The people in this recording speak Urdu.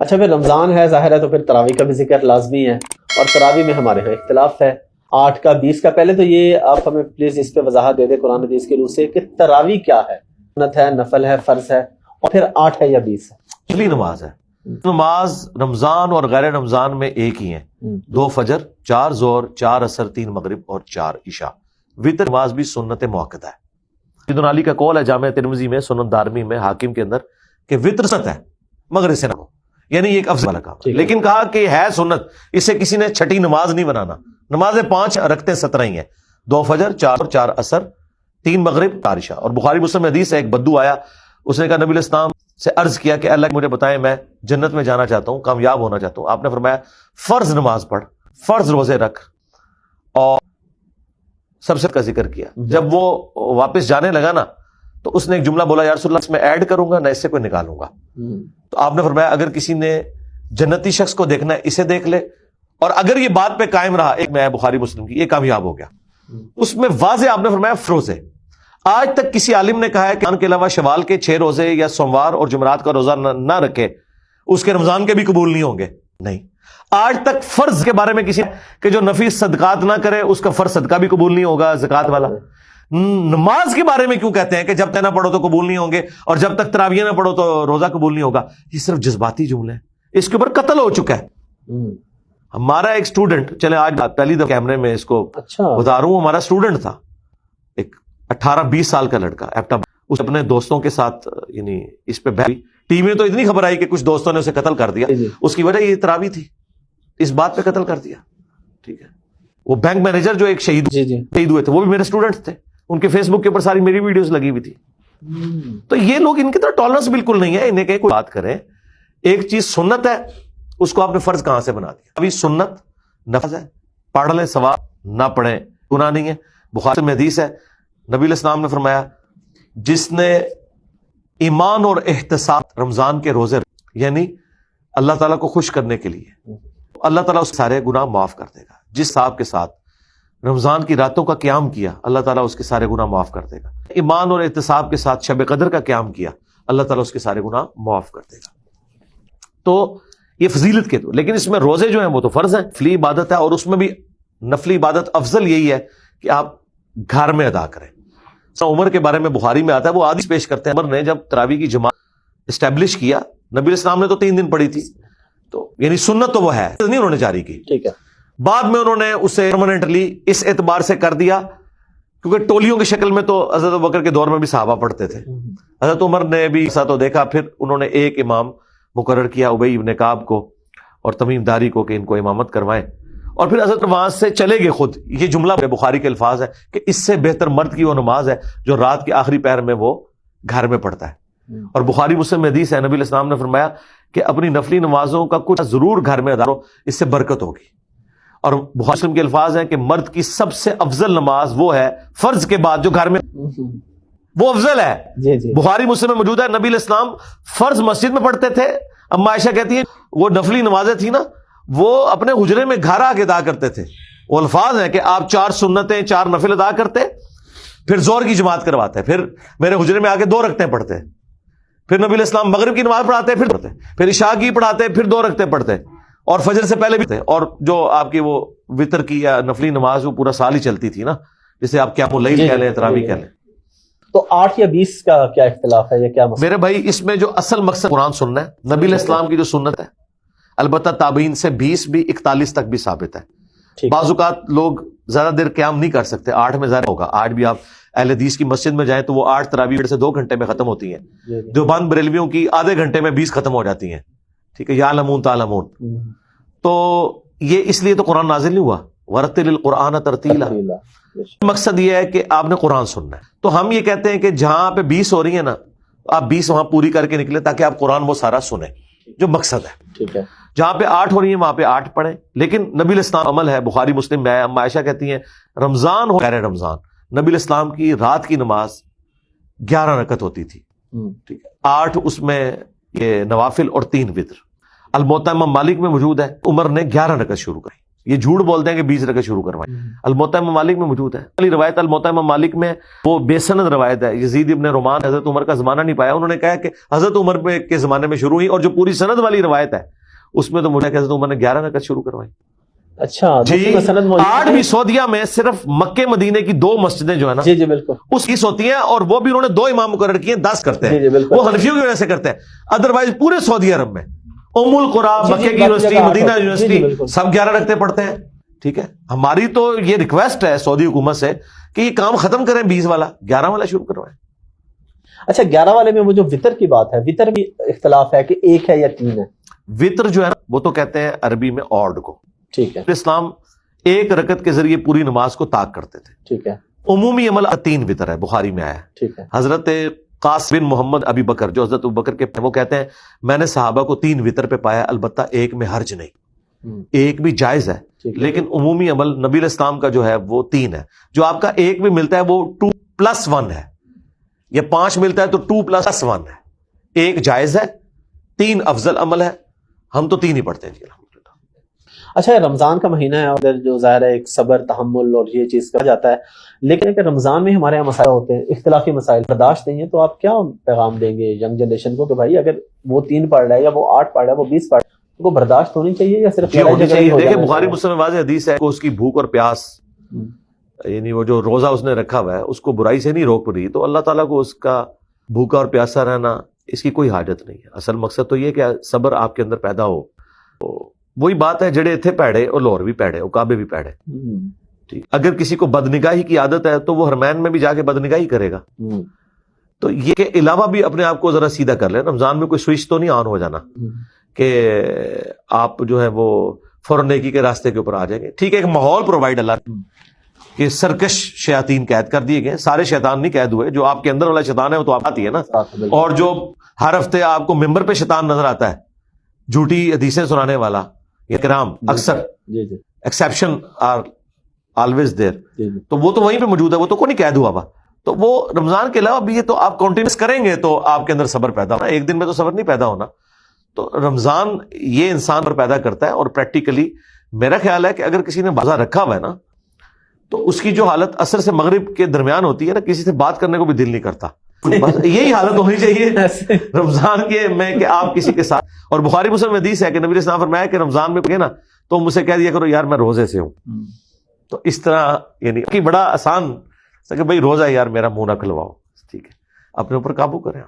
اچھا پھر رمضان ہے ظاہر ہے تو پھر تراویح کا بھی ذکر لازمی ہے، اور تراویح میں ہمارے یہاں اختلاف ہے 8 کا 20 کا. پہلے تو یہ آپ ہمیں پلیز اس پہ وضاحت دے دیں قرآن حدیث کی روح سے کہ تراویح کیا ہے، سنت ہے، نفل ہے، فرض ہے، اور پھر 8 ہے یا 20 ہے؟ پہلی نماز ہے. نماز رمضان اور غیر رمضان میں ایک ہی ہیں، 2 فجر، 4 ظہر، 4 عصر، 3 مغرب اور 4 عشاء. وتر نماز بھی سنت مؤکدہ ہے. سیدنا علی کا قول ہے جامع ترمذی میں، سنن دارمی میں، حاکم کے اندر کہ وتر سنت ہے مگر اسے نہ ہو، یعنی ایک افضل والا کام. لیکن کہا کہ ہے سنت، اسے کسی نے چھٹی نماز نہیں بنانا. نمازیں 5 رکھتے 17 ہی ہیں، 2 فجر، 4 عصر، 3 مغرب، 4 عشاء. اور بخاری مسلم میں حدیث ہے، ایک بدو آیا، اس نے کہا نبی علیہ السلام سے عرض کیا کہ اللہ مجھے بتائیں، میں جنت میں جانا چاہتا ہوں، کامیاب ہونا چاہتا ہوں. آپ نے فرمایا فرض نماز پڑھ، فرض روزے رکھ، اور سب سے کا ذکر کیا. جب وہ واپس جانے لگا نا تو اس نے ایک جملہ بولا، یا رسول اللہ اس میں ایڈ کروں گا نہ اس سے کوئی نکالوں گا. تو آپ نے فرمایا اگر کسی نے جنتی شخص کو دیکھنا ہے اسے دیکھ لے، اور اگر یہ بات پہ قائم رہا، ایک میں بخاری مسلم کی، یہ کامیاب ہو گیا. اس میں واضح آپ نے فرمایا فروزے. آج تک کسی عالم نے کہا ہے کہ کے علاوہ شوال کے 6 روزے یا سوموار اور جمعرات کا روزہ نہ رکھے اس کے رمضان کے بھی قبول نہیں ہوں گے. نہیں. آج تک فرض کے بارے میں کسی کہ جو نفیس صدقات نہ کرے اس کا فرض صدقہ بھی قبول نہیں ہوگا زکات والا. نماز کے بارے میں کیوں کہتے ہیں کہ جب تک نہ پڑھو تو قبول نہیں ہوں گے، اور جب تک تراویح نہ پڑھو تو روزہ قبول نہیں ہوگا. یہ صرف جذباتی جملے ہیں، اس کے اوپر قتل ہو چکا ہے. ہمارا ایک اسٹوڈنٹ، چلے آج پہلی دفعہ کیمرے میں اس کو بتا رہا ہوں، ہمارا اسٹوڈنٹ تھا، ایک 18-20 سال کا لڑکا، اس اپنے دوستوں کے ساتھ یعنی اس پہ ٹی وی میں تو اتنی خبر آئی کہ کچھ دوستوں نے اسے قتل کر دیا. اس کی وجہ یہ تراویح تھی، اس بات پہ قتل کر دیا. ٹھیک ہے. وہ بینک مینیجر جو ایک شہید ہوئے تھے وہ بھی میرے اسٹوڈنٹ تھے، ان کے فیس بک کے اوپر ساری میری ویڈیوز لگی ہوئی تھی. تو یہ لوگ، ان کی طرح ٹالرنس بالکل نہیں ہے. انہیں کہ کوئی بات کریں، ایک چیز سنت ہے اس کو آپ نے فرض کہاں سے بنا دیا. ابھی سنت نفذ ہے، پڑھ لیں ثواب، نہ پڑھیں گناہ نہیں ہے. بخاری میں حدیث ہے، نبی علیہ السلام نے فرمایا جس نے ایمان اور احتساب رمضان کے روزے یعنی اللہ تعالیٰ کو خوش کرنے کے لیے، اللہ تعالیٰ اس سارے گناہ معاف کر دے گا. جس صاحب کے ساتھ رمضان کی راتوں کا قیام کیا اللہ تعالیٰ اس کے سارے گناہ معاف کر دے گا. ایمان اور احتساب کے ساتھ شب قدر کا قیام کیا اللہ تعالیٰ اس کے سارے گناہ معاف کر دے گا. تو یہ فضیلت کے تو، لیکن اس میں روزے جو ہیں وہ تو فرض ہیں، نفلی عبادت ہے، اور اس میں بھی نفلی عبادت افضل یہی ہے کہ آپ گھر میں ادا کریں. عمر کے بارے میں بخاری میں آتا ہے، وہ حدیث پیش کرتے ہیں، عمر نے جب تراویح کی جماعت اسٹیبلش کیا، نبی علیہ السلام نے تو 3 دن پڑھی تھی، تو یعنی سنت تو وہ ہے نہیں انہوں نے جاری کی. ٹھیک ہے. بعد میں انہوں نے اسے پرماننٹلی اس اعتبار سے کر دیا کیونکہ ٹولیوں کی شکل میں تو حضرت ابوبکر کے دور میں بھی صحابہ پڑھتے تھے. حضرت عمر نے بھی ایسا تو دیکھا، پھر انہوں نے ایک امام مقرر کیا ابی ابن کعب کو اور تمیم داری کو کہ ان کو امامت کروائیں، اور پھر حضرت وہاں سے چلے گئے خود. یہ جملہ بخاری کے الفاظ ہے کہ اس سے بہتر مرد کی وہ نماز ہے جو رات کے آخری پہر میں وہ گھر میں پڑھتا ہے. اور بخاری مسلم میں حدیث ہے، نبی علیہ السلام نے فرمایا کہ اپنی نفلی نمازوں کا کچھ ضرور گھر میں ادا کرو، اس سے برکت ہوگی. اور بخاری مسلم کے الفاظ ہیں کہ مرد کی سب سے افضل نماز وہ ہے فرض کے بعد جو گھر میں وہ افضل ہے. بخاری مسلم میں موجود ہے، نبی علیہ السلام فرض مسجد میں پڑھتے تھے. اما عائشہ کہتی ہیں وہ نفلی نمازیں تھی نا وہ اپنے حجرے میں گھر آ کے ادا کرتے تھے. وہ الفاظ ہیں کہ آپ 4 سنتیں 4 نفل ادا کرتے، پھر زور کی جماعت کرواتے، پھر میرے حجرے میں آ کے 2 رکعتیں پڑھتے، پھر نبی علیہ السلام مغرب کی نماز پڑھاتے، پھر عشاء کی پڑھاتے، پھر 2 رکعتیں پڑھتے، اور فجر سے پہلے بھی تھے. اور جو آپ کی وہ وتر کی یا نفلی نماز وہ پورا سال ہی چلتی تھی نا، جسے آپ قیام اللیل کہہ لیں، تراویح کہہ لیں. تو 8 یا 20 کا کیا اختلاف ہے، یہ کیا مسئلہ؟ میرے بھائی اس میں جو اصل مقصد قرآن سننا ہے، نبی علیہ السلام کی جو سنت ہے، البتہ تابعین سے 20 بھی 41 تک بھی ثابت ہے. بعض اوقات لوگ زیادہ دیر قیام نہیں کر سکتے، 8 میں زیادہ ہوگا. 8 بھی آپ اہل حدیث کی مسجد میں جائیں تو وہ 8 تراویح سے 2 گھنٹے میں ختم ہوتی ہیں. دیوبند بریلویوں کی آدھے گھنٹے میں 20 ختم ہو جاتی ہیں. ٹھیک ہے، یعلمون تعلمون. تو یہ اس لیے تو قرآن نازل نہیں ہوا، ورتل القرآن ترتیلا. مقصد یہ ہے کہ آپ نے قرآن سننا ہے. تو ہم یہ کہتے ہیں کہ جہاں پہ 20 ہو رہی ہیں نا، آپ 20 وہاں پوری کر کے نکلے تاکہ آپ قرآن وہ سارا سنیں، جو مقصد ہے. ٹھیک ہے. جہاں پہ 8 ہو رہی ہیں وہاں پہ 8 پڑھیں. لیکن نبی علیہ السلام عمل ہے، بخاری مسلم میں اما عائشہ کہتی ہیں رمضان ہو غیر رمضان نبی علیہ السلام کی رات کی نماز 11 رکعت ہوتی تھی. ٹھیک ہے. 8 اس میں یہ نوافل اور 3 وتر. الموطا امام مالک میں موجود ہے، عمر نے 11 رکعت شروع کری. یہ جھوٹ بولتے ہیں کہ 20 رکعت شروع کروائیں. الموطا ممالک میں موجود ہے. علی روایت الموطا ممالک میں وہ بے سند روایت ہے. یزید ابن رومان حضرت عمر کا زمانہ نہیں پایا, انہوں نے کہا کہ حضرت عمر کے زمانے میں شروع ہوئی, اور جو پوری سند والی روایت ہے اس میں تو مجھے کہ حضرت عمر نے 11 رکعت شروع کروائی. اچھا جی, آج بھی سعودیہ میں صرف مکے مدینے کی 2 مسجدیں جو ہے نا, جی بالکل اس کی ہوتی ہیں, اور وہ بھی انہوں نے 2 امام مقرر کیے, 10 کرتے ہیں. جی وہ حنفیوں کی وجہ سے کرتے ہیں, ادروائز پورے سعودی عرب میں ام القریٰ, مکے کی یونیورسٹی, مدینہ یونیورسٹی, سب 11 رکھتے پڑھتے ہیں. ٹھیک ہے, ہماری تو یہ ریکویسٹ ہے سعودی حکومت سے کہ یہ کام ختم کریں, 20 والا 11 والا شروع کروائیں. اچھا 11 والے میں وہ جو وطر کی بات ہے, وطر بھی اختلاف ہے کہ 1 ہے یا 3 ہے. وطر جو ہے نا وہ تو کہتے ہیں عربی میں آڈ کو. ٹھیک ہے, اسلام 1 رکعت کے ذریعے پوری نماز کو طاق کرتے تھے. ٹھیک ہے, عمومی عمل 3 وطر ہے, بخاری میں آیا ہے. ٹھیک ہے, حضرت قاسم بن محمد ابی بکر جو حضرت ابو بکر کے, وہ کہتے ہیں میں نے صحابہ کو 3 وطر پہ پایا, البتہ 1 میں حرج نہیں, 1 بھی جائز ہے, لیکن عمومی عمل نبی الاسلام کا جو ہے وہ 3 ہے. جو آپ کا 1 بھی ملتا ہے وہ 2+1 ہے, یا 5 ملتا ہے تو 2+1 ہے. 1 جائز ہے, 3 افضل عمل ہے, ہم تو 3 ہی پڑھتے ہیں جی الحمدللہ. اچھا رمضان کا مہینہ ہے, اور جو ظاہر ہے ایک صبر تحمل اور یہ چیز کہا جاتا ہے, لیکن اگر رمضان میں ہمارے یہاں مسائل ہوتے ہیں, اختلافی مسائل برداشت نہیں ہے, تو آپ کیا پیغام دیں گے ینگ جنریشن کو کہ بھائی اگر وہ 3 پڑھ رہا ہے یا وہ 8 پڑھ رہا ہے, وہ 20 پڑھ رہا ہے, ان کو برداشت ہونی چاہیے یا صرف دیکھیں بخاری مسلم میں واضح حدیث ہے کہ اس کی بھوک اور پیاس, یعنی وہ جو روزہ اس نے رکھا ہوا ہے اس کو برائی سے نہیں روک رہی, تو اللہ تعالیٰ کو اس کا بھوکا اور پیاسا رہنا اس کی کوئی حاجت نہیں ہے. اصل مقصد تو یہ کہ صبر آپ کے اندر پیدا ہو. تو وہی بات ہے, جڑے تھے پیڑے اور لاہور بھی پیڑے, عقابے بھی پیڑے. ٹھیک, اگر کسی کو بدنگاہی کی عادت ہے تو وہ حرمین میں بھی جا کے بدنگاہی کرے گا. تو یہ کہ علاوہ بھی اپنے آپ کو ذرا سیدھا کر لیں. رمضان میں کوئی سوئچ تو نہیں آن ہو جانا کہ آپ جو ہے وہ فوراً نیکی کے راستے کے اوپر آ جائیں گے. ٹھیک ہے, ایک ماحول پرووائڈ اللہ کہ سرکش شیاطین قید کر دیے گئے, سارے شیطان نہیں قید ہوئے, جو آپ کے اندر والا شیطان ہے وہ تو آپ آتی ہے نا. اور جو ہر ہفتے آپ کو ممبر پہ شیطان نظر آتا ہے, جھوٹی حدیثیں سنانے والا, یہ کرام اکثر ایکسیپشن آر آلویز دیر, تو وہ تو وہیں پہ موجود ہے, وہ تو کوئی نہیں قید ہوا ہوا. تو وہ رمضان کے علاوہ بھی یہ تو آپ کنٹینیوس کریں گے تو آپ کے اندر صبر پیدا ہونا, ایک دن میں تو صبر نہیں پیدا ہونا. تو رمضان یہ انسان پر پیدا کرتا ہے. اور پریکٹیکلی میرا خیال ہے کہ اگر کسی نے روزہ رکھا ہوا ہے نا, تو اس کی جو حالت عصر سے مغرب کے درمیان ہوتی ہے نا, کسی سے بات کرنے کو بھی دل نہیں کرتا. بس یہی حالت ہونی چاہیے رمضان کے میں کہ آپ کسی کے ساتھ. اور بخاری مسلم میں حدیث ہے کہ نبی علیہ السلام فرمایا کہ رمضان میں گئے نا تو مجھ سے کہہ دیا کرو یار میں روزے سے ہوں. تو اس طرح یعنی کہ بڑا آسان کہ بھائی روزہ یار میرا منہ نہ کھلواؤ. ٹھیک ہے, اپنے اوپر قابو کریں.